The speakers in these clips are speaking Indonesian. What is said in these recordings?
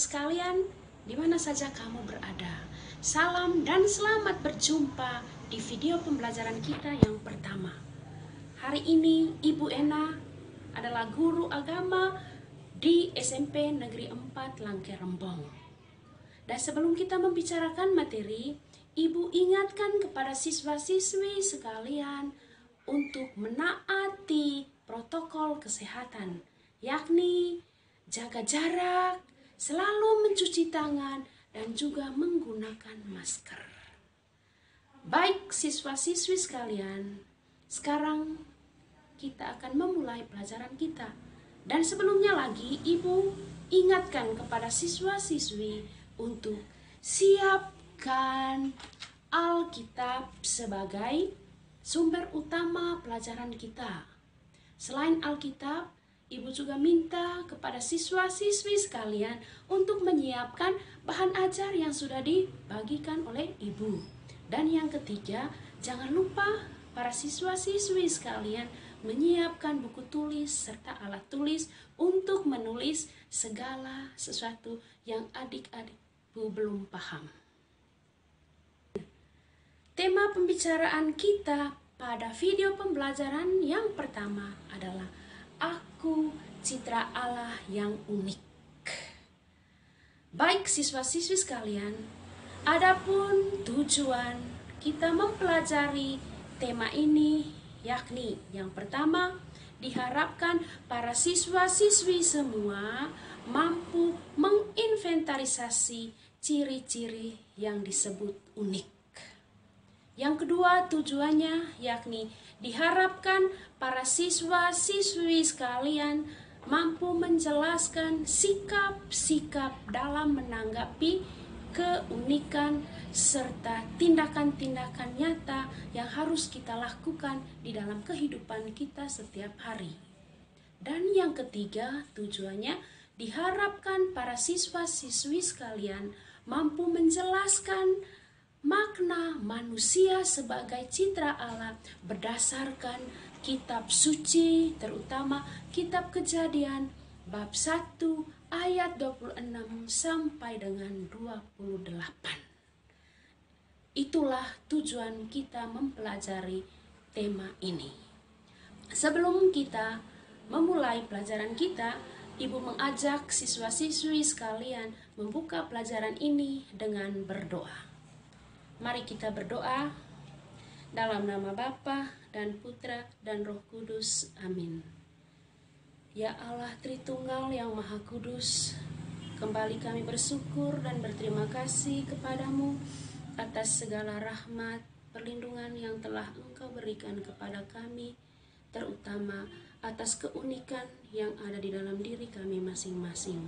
sekalian, di mana saja kamu berada. Salam dan selamat berjumpa di video pembelajaran kita yang pertama. Hari ini Ibu Ena adalah guru agama di SMP Negeri 4 Langke Rembong. Dan sebelum kita membicarakan materi, Ibu ingatkan kepada siswa-siswi sekalian untuk menaati protokol kesehatan, yakni jaga jarak, selalu mencuci tangan, dan juga menggunakan masker. Baik siswa-siswi sekalian, sekarang kita akan memulai pelajaran kita. Dan sebelumnya lagi, Ibu ingatkan kepada siswa-siswi untuk siapkan Alkitab sebagai sumber utama pelajaran kita. Selain Alkitab, Ibu juga minta kepada siswa-siswi sekalian untuk menyiapkan bahan ajar yang sudah dibagikan oleh Ibu. Dan yang ketiga, jangan lupa para siswa-siswi sekalian menyiapkan buku tulis serta alat tulis untuk menulis segala sesuatu yang adik-adik belum paham. Tema pembicaraan kita pada video pembelajaran yang pertama adalah Aku Citra Allah yang unik. Baik siswa-siswi sekalian, adapun tujuan kita mempelajari tema ini yakni yang pertama, diharapkan para siswa-siswi semua mampu menginventarisasi ciri-ciri yang disebut unik. Yang kedua tujuannya yakni diharapkan para siswa-siswi sekalian mampu menjelaskan sikap-sikap dalam menanggapi keunikan serta tindakan-tindakan nyata yang harus kita lakukan di dalam kehidupan kita setiap hari. Dan yang ketiga tujuannya diharapkan para siswa-siswi sekalian mampu menjelaskan makna manusia sebagai citra Allah berdasarkan kitab suci, terutama kitab Kejadian bab 1 ayat 26 sampai dengan 28. Itulah tujuan kita mempelajari tema ini. Sebelum kita memulai pelajaran kita, Ibu mengajak siswa-siswi sekalian membuka pelajaran ini dengan berdoa. Mari kita berdoa dalam nama Bapa dan Putra dan Roh Kudus. Amin. Ya Allah Tritunggal yang Maha Kudus, kembali kami bersyukur dan berterima kasih kepadamu atas segala rahmat, perlindungan yang telah Engkau berikan kepada kami, terutama atas keunikan yang ada di dalam diri kami masing-masing.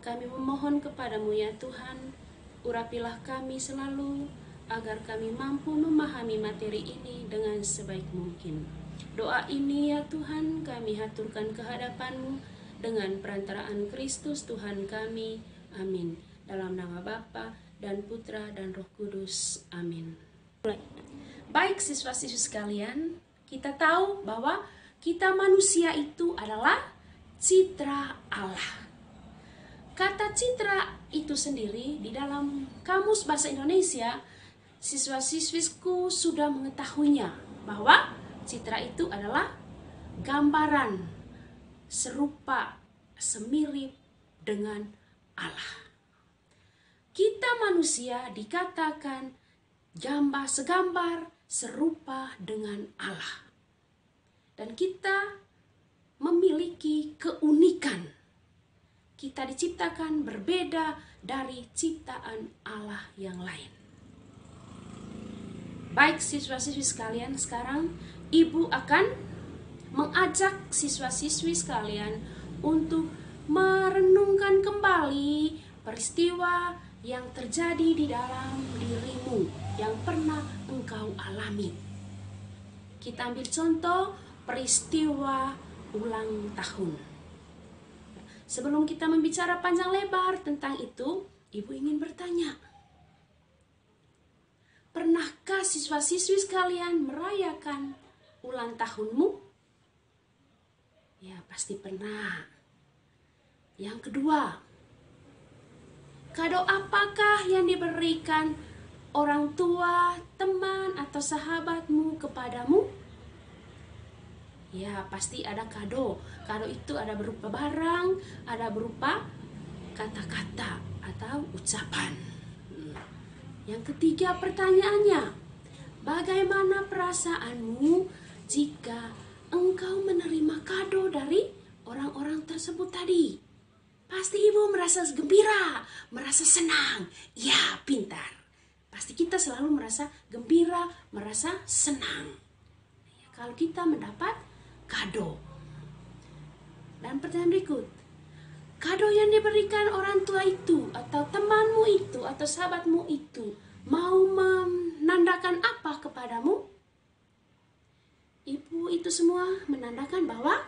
Kami memohon kepadamu ya Tuhan, urapilah kami selalu, agar kami mampu memahami materi ini dengan sebaik mungkin. Doa ini ya Tuhan kami haturkan ke hadapan-Mu dengan perantaraan Kristus Tuhan kami. Amin. Dalam nama Bapa dan Putra dan Roh Kudus. Amin. Baik siswa-siswi sekalian, kita tahu bahwa kita manusia itu adalah citra Allah. Kata citra itu sendiri di dalam Kamus Bahasa Indonesia, siswa-siswiku sudah mengetahuinya bahwa citra itu adalah gambaran serupa, semirip dengan Allah. Kita manusia dikatakan segambar serupa dengan Allah. Dan kita memiliki keunikan. Kita diciptakan berbeda dari ciptaan Allah yang lain. Baik siswa-siswi sekalian, sekarang Ibu akan mengajak siswa-siswi sekalian untuk merenungkan kembali peristiwa yang terjadi di dalam dirimu yang pernah engkau alami. Kita ambil contoh peristiwa ulang tahun. Sebelum kita membicara panjang lebar tentang itu, Ibu ingin bertanya, pernahkah siswa-siswi sekalian merayakan ulang tahunmu? Ya, pasti pernah. Yang kedua, Kado apakah yang diberikan orang tua, teman, atau sahabatmu kepadamu? Ya, pasti ada kado. Kado itu ada berupa barang, ada berupa kata-kata atau ucapan. Yang ketiga pertanyaannya, bagaimana perasaanmu jika engkau menerima kado dari orang-orang tersebut tadi? Pasti ibu merasa gembira, merasa senang. Ya, pintar. Pasti kita selalu merasa gembira, merasa senang kalau kita mendapat kado. Dan pertanyaan berikut, kado yang diberikan orang tua itu, atau temanmu itu, atau sahabatmu itu, mau menandakan apa kepadamu? Ibu itu semua menandakan bahwa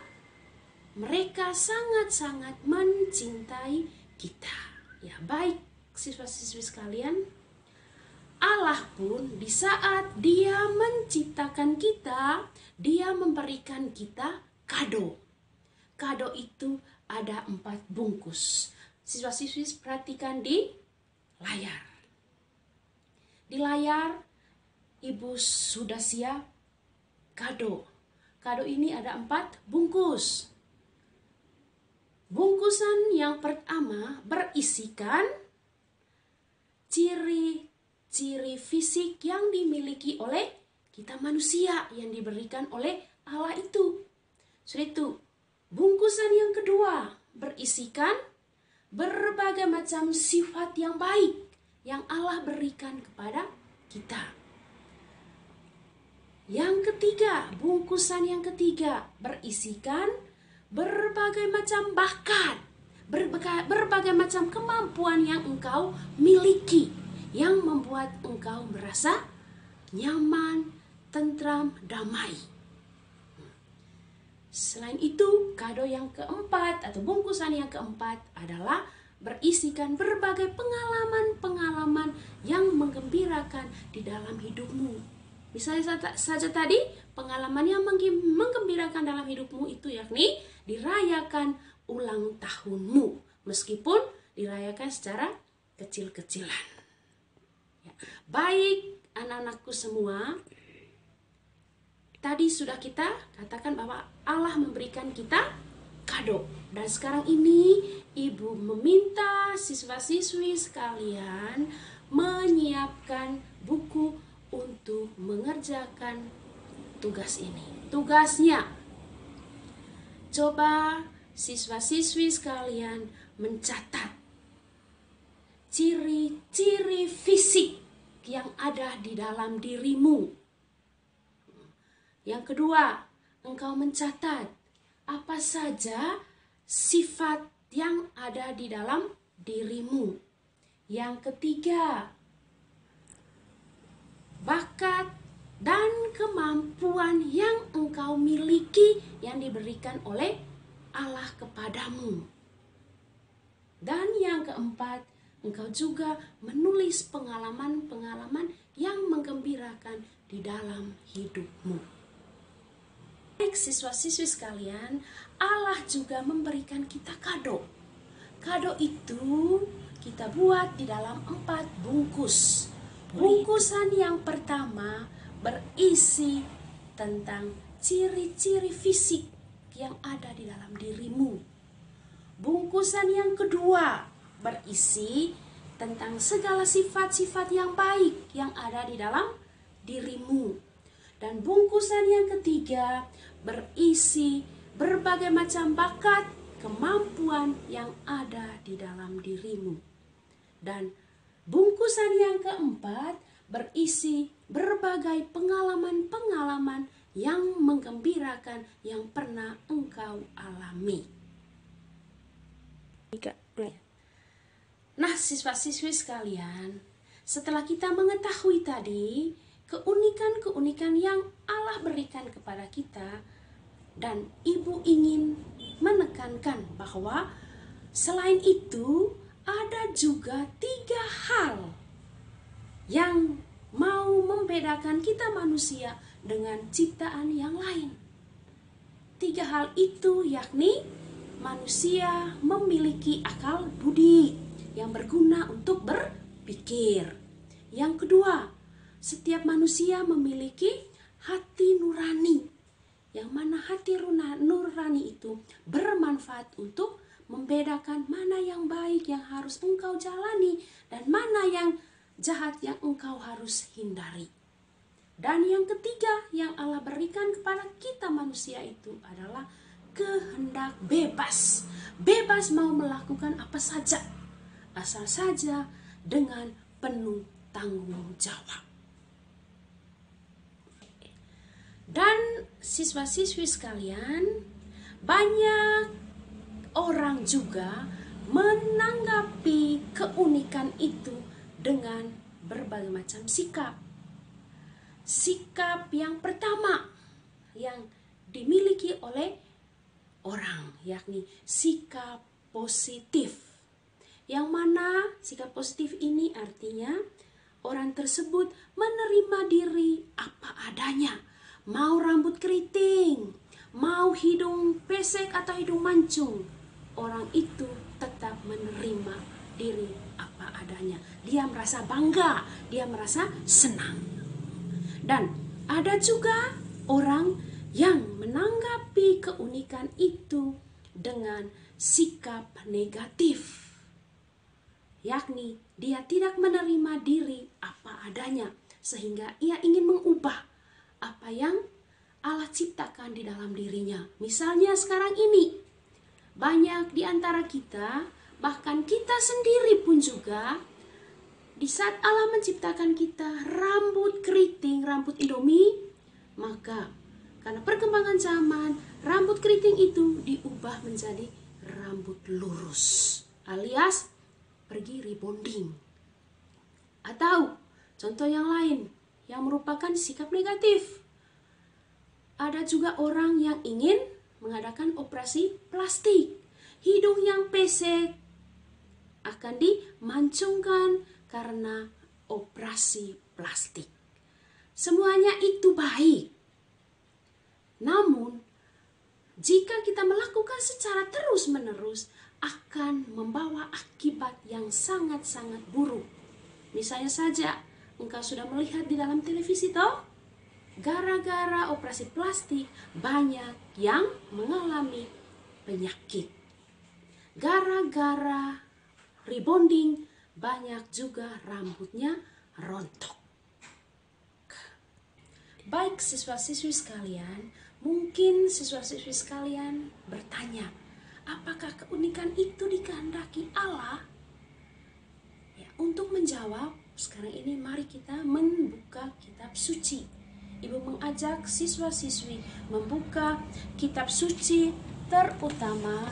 mereka sangat-sangat mencintai kita. Ya, baik siswa-siswi sekalian, Allah pun di saat Dia menciptakan kita, Dia memberikan kita kado. Kado itu ada 4 bungkus. Siswa-siswi perhatikan di layar. Di layar ibu sudah siap kado. Kado ini ada 4 bungkus. Bungkusan yang pertama berisikan ciri-ciri fisik yang dimiliki oleh kita manusia yang diberikan oleh Allah itu. Sudah itu, bungkusan yang kedua berisikan berbagai macam sifat yang baik yang Allah berikan kepada kita. Yang ketiga, bungkusan yang ketiga berisikan berbagai macam bakat, berbagai macam kemampuan yang engkau miliki, yang membuat engkau merasa nyaman, tentram, damai. Selain itu, kado yang keempat atau bungkusan yang keempat adalah berisikan berbagai pengalaman-pengalaman yang menggembirakan di dalam hidupmu. Misalnya saja tadi, pengalaman yang menggembirakan dalam hidupmu itu yakni dirayakan ulang tahunmu, meskipun dirayakan secara kecil-kecilan. Ya. Baik anak-anakku semua, tadi sudah kita katakan bahwa Allah memberikan kita kado. Dan sekarang ini ibu meminta siswa-siswi sekalian menyiapkan buku untuk mengerjakan tugas ini. Tugasnya, coba siswa-siswi sekalian mencatat ciri-ciri fisik yang ada di dalam dirimu. Yang kedua, engkau mencatat apa saja sifat yang ada di dalam dirimu. Yang ketiga, bakat dan kemampuan yang engkau miliki yang diberikan oleh Allah kepadamu. Dan yang keempat, engkau juga menulis pengalaman-pengalaman yang menggembirakan di dalam hidupmu. Baik siswa-siswi sekalian, Allah juga memberikan kita kado. Kado itu kita buat di dalam 4 bungkus. Bungkusan yang pertama berisi tentang ciri-ciri fisik yang ada di dalam dirimu. Bungkusan yang kedua berisi tentang segala sifat-sifat yang baik yang ada di dalam dirimu. Dan bungkusan yang ketiga berisi berbagai macam bakat, kemampuan yang ada di dalam dirimu. Dan bungkusan yang keempat berisi berbagai pengalaman-pengalaman yang menggembirakan yang pernah engkau alami. Nah, siswa-siswi sekalian, setelah kita mengetahui tadi keunikan-keunikan yang Allah berikan kepada kita, dan ibu ingin menekankan bahwa selain itu ada juga 3 hal yang mau membedakan kita manusia dengan ciptaan yang lain. 3 hal itu yakni manusia memiliki akal budi, yang berguna untuk berpikir. Yang kedua, setiap manusia memiliki hati nurani, yang mana hati nurani itu bermanfaat untuk membedakan mana yang baik yang harus engkau jalani dan mana yang jahat yang engkau harus hindari. Dan yang ketiga yang Allah berikan kepada kita manusia itu adalah kehendak bebas. Bebas mau melakukan apa saja, asal saja dengan penuh tanggung jawab. Dan siswa-siswi sekalian, banyak orang juga menanggapi keunikan itu dengan berbagai macam sikap. Sikap yang pertama yang dimiliki oleh orang, yakni sikap positif. Yang mana sikap positif ini artinya orang tersebut menerima diri apa adanya. Mau rambut keriting, mau hidung pesek atau hidung mancung, orang itu tetap menerima diri apa adanya. Dia merasa bangga, dia merasa senang. Dan ada juga orang yang menanggapi keunikan itu dengan sikap negatif, yakni dia tidak menerima diri apa adanya, sehingga ia ingin mengubah apa yang Allah ciptakan di dalam dirinya. Misalnya sekarang ini, banyak di antara kita, bahkan kita sendiri pun juga, di saat Allah menciptakan kita rambut keriting, rambut Indomie, maka karena perkembangan zaman, rambut keriting itu diubah menjadi rambut lurus, alias pergi rebonding. Atau contoh yang lain yang merupakan sikap negatif. Ada juga orang yang ingin mengadakan operasi plastik. Hidung yang pesek akan dimancungkan karena operasi plastik. Semuanya itu baik. Namun, jika kita melakukan secara terus-menerus, akan membawa akibat yang sangat-sangat buruk. Misalnya saja, engkau sudah melihat di dalam televisi toh, gara-gara operasi plastik banyak yang mengalami penyakit. Gara-gara rebonding banyak juga rambutnya rontok. Baik siswa-siswi sekalian, mungkin siswa-siswi sekalian bertanya, apakah keunikan itu dikehendaki Allah? Ya, untuk menjawab, sekarang ini mari kita membuka kitab suci. Ibu mengajak siswa-siswi membuka kitab suci, terutama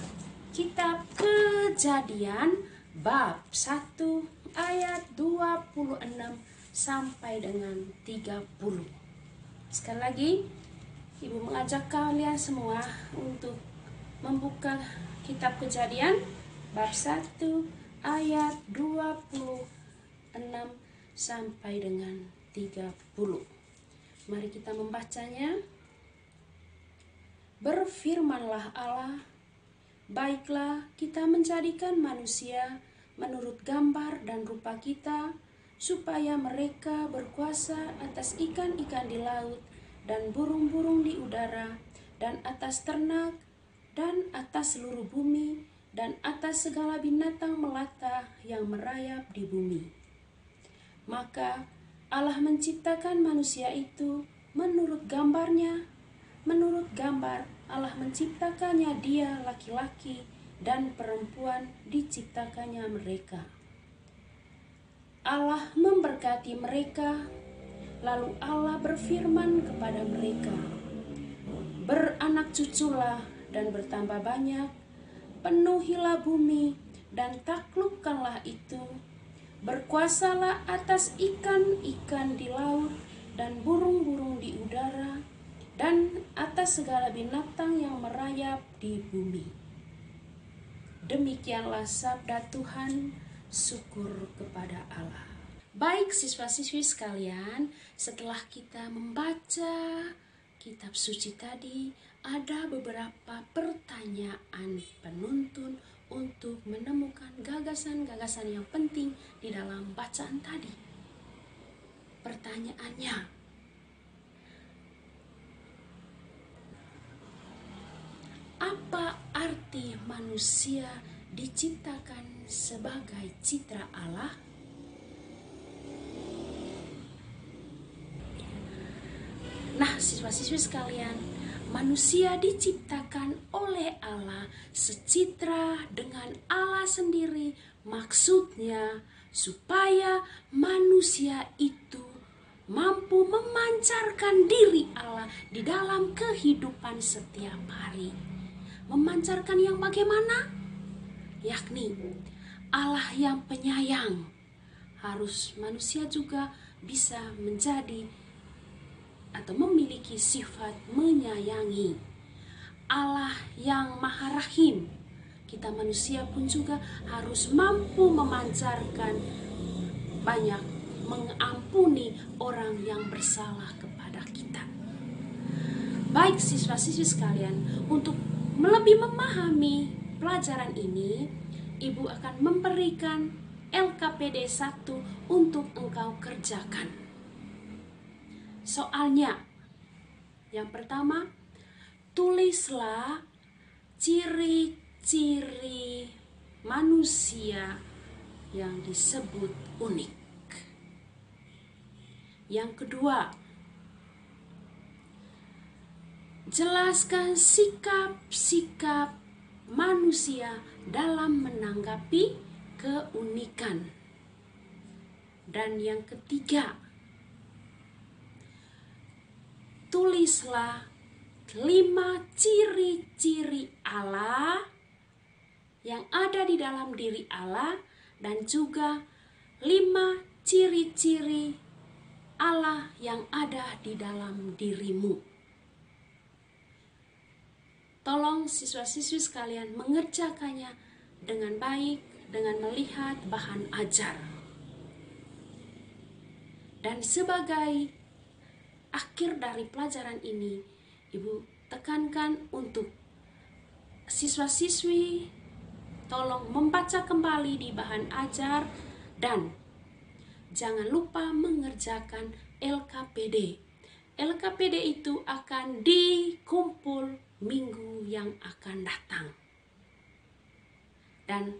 kitab Kejadian bab 1 ayat 26 sampai dengan 30. Sekali lagi, Ibu mengajak kalian semua untuk membuka kitab Kejadian bab 1 ayat 26 sampai dengan 30. Mari kita membacanya. Berfirmanlah Allah, baiklah kita menjadikan manusia menurut gambar dan rupa kita, supaya mereka berkuasa atas ikan-ikan di laut dan burung-burung di udara, dan atas ternak, dan atas seluruh bumi, dan atas segala binatang melata yang merayap di bumi. Maka Allah menciptakan manusia itu menurut gambarnya. Menurut gambar Allah menciptakannya, dia laki-laki dan perempuan diciptakannya mereka. Allah memberkati mereka. Lalu Allah berfirman kepada mereka, beranak cuculah dan bertambah banyak, penuhilah bumi dan taklukkanlah itu, berkuasalah atas ikan-ikan di laut dan burung-burung di udara, dan atas segala binatang yang merayap di bumi. Demikianlah sabda Tuhan, syukur kepada Allah. Baik siswa-siswi sekalian, setelah kita membaca kitab suci tadi, ada beberapa pertanyaan penuntun untuk menemukan gagasan-gagasan yang penting di dalam bacaan tadi. Pertanyaannya, apa arti manusia diciptakan sebagai citra Allah? Nah, siswa-siswi sekalian, manusia diciptakan oleh Allah secitra dengan Allah sendiri. Maksudnya supaya manusia itu mampu memancarkan diri Allah di dalam kehidupan setiap hari. Memancarkan yang bagaimana? Yakni Allah yang penyayang. Harus manusia juga bisa menjadi atau memiliki sifat menyayangi. Allah yang Maha Rahim. Kita manusia pun juga harus mampu memancarkan banyak, mengampuni orang yang bersalah kepada kita. Baik siswa-siswi sekalian, untuk lebih memahami pelajaran ini, Ibu akan memberikan LKPD 1 untuk engkau kerjakan. Soalnya, yang pertama, tulislah ciri-ciri manusia yang disebut unik. Yang kedua, jelaskan sikap-sikap manusia dalam menanggapi keunikan. Dan yang ketiga, tulislah 5 ciri-ciri Allah yang ada di dalam diri Allah dan juga 5 ciri-ciri Allah yang ada di dalam dirimu. Tolong siswa-siswi sekalian mengerjakannya dengan baik, dengan melihat bahan ajar. Dan sebagai akhir dari pelajaran ini, Ibu tekankan untuk siswa-siswi tolong membaca kembali di bahan ajar dan jangan lupa mengerjakan LKPD. LKPD itu akan dikumpul minggu yang akan datang. Dan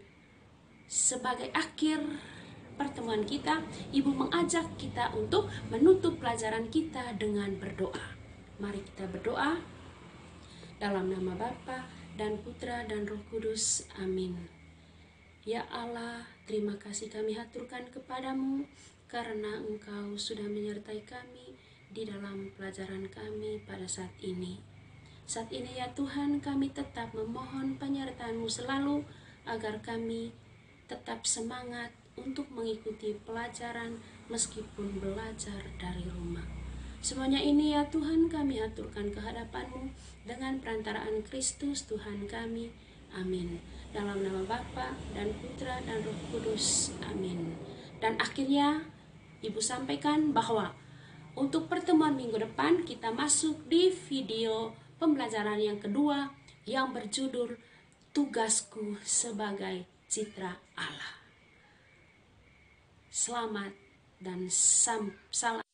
sebagai akhir pertemuan kita, Ibu mengajak kita untuk menutup pelajaran kita dengan berdoa. Mari kita berdoa. Dalam nama Bapa dan Putra dan Roh Kudus. Amin. Ya Allah, terima kasih kami haturkan kepadamu karena Engkau sudah menyertai kami di dalam pelajaran kami pada saat ini. Saat ini ya Tuhan, kami tetap memohon penyertaan-Mu selalu agar kami tetap semangat untuk mengikuti pelajaran meskipun belajar dari rumah. Semuanya ini ya Tuhan kami aturkan ke hadapan-Mu dengan perantaraan Kristus Tuhan kami. Amin. Dalam nama Bapa dan Putra dan Roh Kudus. Amin. Dan akhirnya Ibu sampaikan bahwa untuk pertemuan minggu depan kita masuk di video pembelajaran yang kedua yang berjudul Tugasku sebagai Citra Allah. Selamat dan salam.